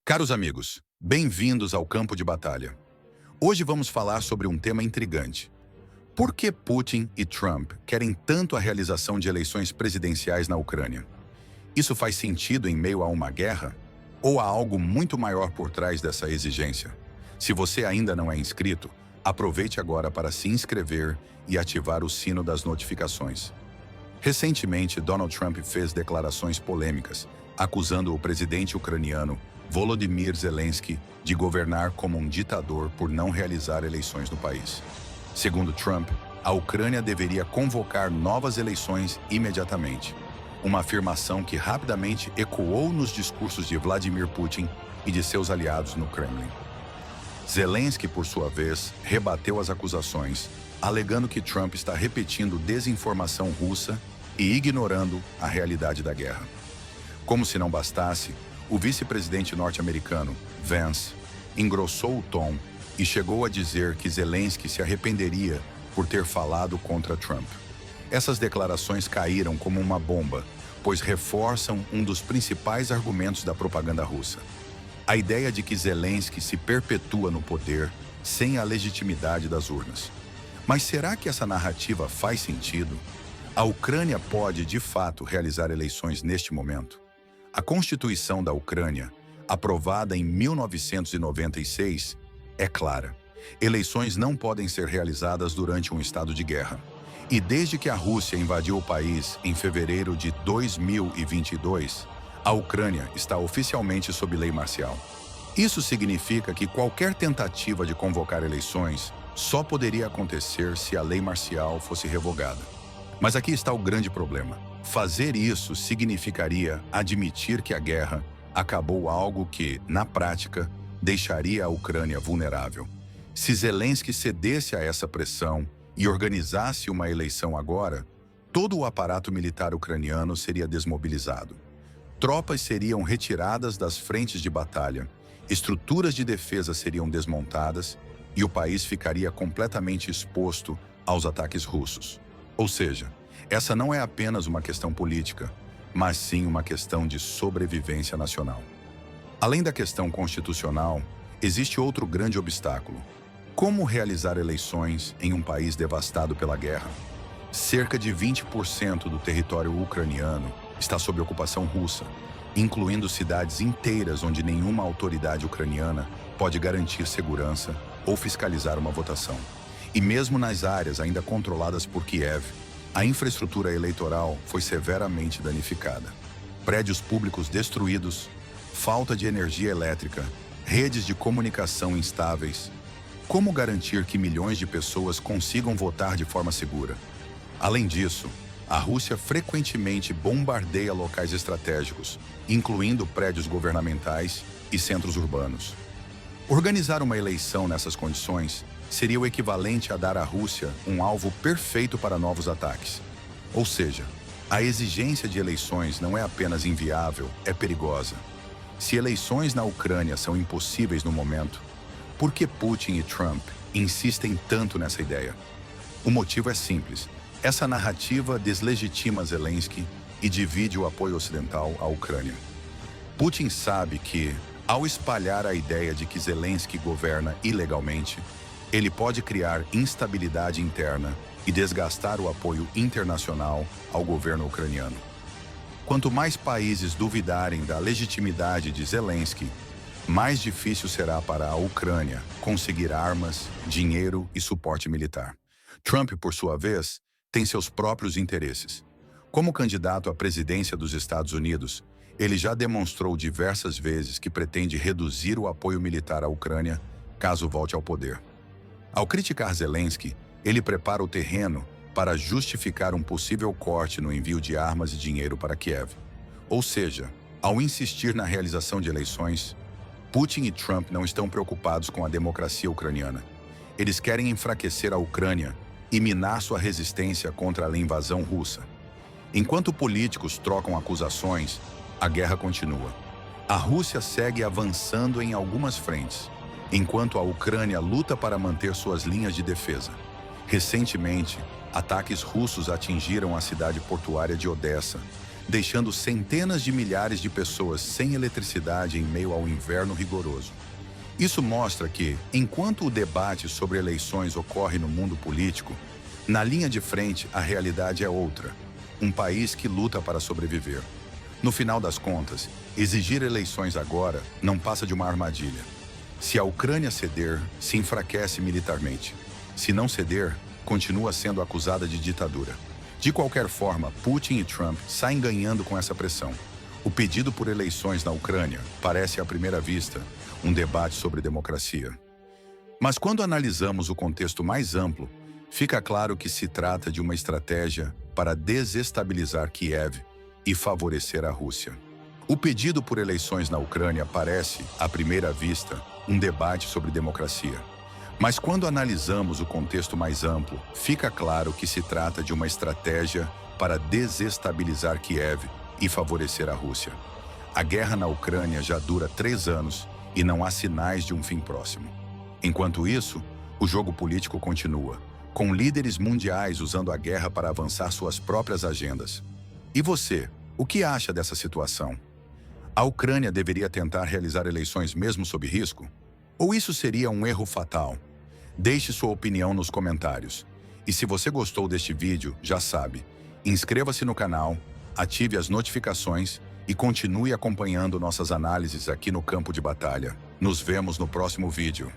Caros amigos, bem-vindos ao campo de batalha. Hoje vamos falar sobre um tema intrigante. Por que Putin e Trump querem tanto a realização de eleições presidenciais na Ucrânia? Isso faz sentido em meio a uma guerra? Ou há algo muito maior por trás dessa exigência? Se você ainda não é inscrito, aproveite agora para se inscrever e ativar o sino das notificações. Recentemente, Donald Trump fez declarações polêmicas, acusando o presidente ucraniano Volodymyr Zelensky de governar como um ditador por não realizar eleições no país. Segundo Trump, a Ucrânia deveria convocar novas eleições imediatamente, uma afirmação que rapidamente ecoou nos discursos de Vladimir Putin e de seus aliados no Kremlin. Zelensky, por sua vez, rebateu as acusações, alegando que Trump está repetindo desinformação russa e ignorando a realidade da guerra. Como se não bastasse, o vice-presidente norte-americano, Vance, engrossou o tom e chegou a dizer que Zelensky se arrependeria por ter falado contra Trump. Essas declarações caíram como uma bomba, pois reforçam um dos principais argumentos da propaganda russa: a ideia de que Zelensky se perpetua no poder sem a legitimidade das urnas. Mas será que essa narrativa faz sentido? A Ucrânia pode, de fato, realizar eleições neste momento? A Constituição da Ucrânia, aprovada em 1996, é clara. Eleições não podem ser realizadas durante um estado de guerra. E desde que a Rússia invadiu o país em fevereiro de 2022, a Ucrânia está oficialmente sob lei marcial. Isso significa que qualquer tentativa de convocar eleições só poderia acontecer se a lei marcial fosse revogada. Mas aqui está o grande problema. Fazer isso significaria admitir que a guerra acabou, algo que, na prática, deixaria a Ucrânia vulnerável. Se Zelensky cedesse a essa pressão e organizasse uma eleição agora, todo o aparato militar ucraniano seria desmobilizado. Tropas seriam retiradas das frentes de batalha, estruturas de defesa seriam desmontadas e o país ficaria completamente exposto aos ataques russos. Ou seja, essa não é apenas uma questão política, mas sim uma questão de sobrevivência nacional. Além da questão constitucional, existe outro grande obstáculo: como realizar eleições em um país devastado pela guerra? Cerca de 20% do território ucraniano está sob ocupação russa, incluindo cidades inteiras onde nenhuma autoridade ucraniana pode garantir segurança ou fiscalizar uma votação. E mesmo nas áreas ainda controladas por Kiev, a infraestrutura eleitoral foi severamente danificada. Prédios públicos destruídos, falta de energia elétrica, redes de comunicação instáveis. Como garantir que milhões de pessoas consigam votar de forma segura? Além disso, a Rússia frequentemente bombardeia locais estratégicos, incluindo prédios governamentais e centros urbanos. Organizar uma eleição nessas condições seria o equivalente a dar à Rússia um alvo perfeito para novos ataques. Ou seja, a exigência de eleições não é apenas inviável, é perigosa. Se eleições na Ucrânia são impossíveis no momento, por que Putin e Trump insistem tanto nessa ideia? O motivo é simples: essa narrativa deslegitima Zelensky e divide o apoio ocidental à Ucrânia. Putin sabe que, ao espalhar a ideia de que Zelensky governa ilegalmente, ele pode criar instabilidade interna e desgastar o apoio internacional ao governo ucraniano. Quanto mais países duvidarem da legitimidade de Zelensky, mais difícil será para a Ucrânia conseguir armas, dinheiro e suporte militar. Trump, por sua vez, tem seus próprios interesses. Como candidato à presidência dos Estados Unidos, ele já demonstrou diversas vezes que pretende reduzir o apoio militar à Ucrânia caso volte ao poder. Ao criticar Zelensky, ele prepara o terreno para justificar um possível corte no envio de armas e dinheiro para Kiev. Ou seja, ao insistir na realização de eleições, Putin e Trump não estão preocupados com a democracia ucraniana. Eles querem enfraquecer a Ucrânia e minar sua resistência contra a invasão russa. Enquanto políticos trocam acusações, a guerra continua. A Rússia segue avançando em algumas frentes, enquanto a Ucrânia luta para manter suas linhas de defesa. Recentemente, ataques russos atingiram a cidade portuária de Odessa, deixando centenas de milhares de pessoas sem eletricidade em meio ao inverno rigoroso. Isso mostra que, enquanto o debate sobre eleições ocorre no mundo político, na linha de frente a realidade é outra: um país que luta para sobreviver. No final das contas, exigir eleições agora não passa de uma armadilha. Se a Ucrânia ceder, se enfraquece militarmente. Se não ceder, continua sendo acusada de ditadura. De qualquer forma, Putin e Trump saem ganhando com essa pressão. O pedido por eleições na Ucrânia parece, à primeira vista, um debate sobre democracia. Mas quando analisamos o contexto mais amplo, fica claro que se trata de uma estratégia para desestabilizar Kiev e favorecer a Rússia. O pedido por eleições na Ucrânia parece, à primeira vista, um debate sobre democracia. Mas quando analisamos o contexto mais amplo, fica claro que se trata de uma estratégia para desestabilizar Kiev e favorecer a Rússia. A guerra na Ucrânia já dura 3 anos e não há sinais de um fim próximo. Enquanto isso, o jogo político continua, com líderes mundiais usando a guerra para avançar suas próprias agendas. E você, o que acha dessa situação? A Ucrânia deveria tentar realizar eleições mesmo sob risco? Ou isso seria um erro fatal? Deixe sua opinião nos comentários. E se você gostou deste vídeo, já sabe, inscreva-se no canal, ative as notificações e continue acompanhando nossas análises aqui no Campo de Batalha. Nos vemos no próximo vídeo.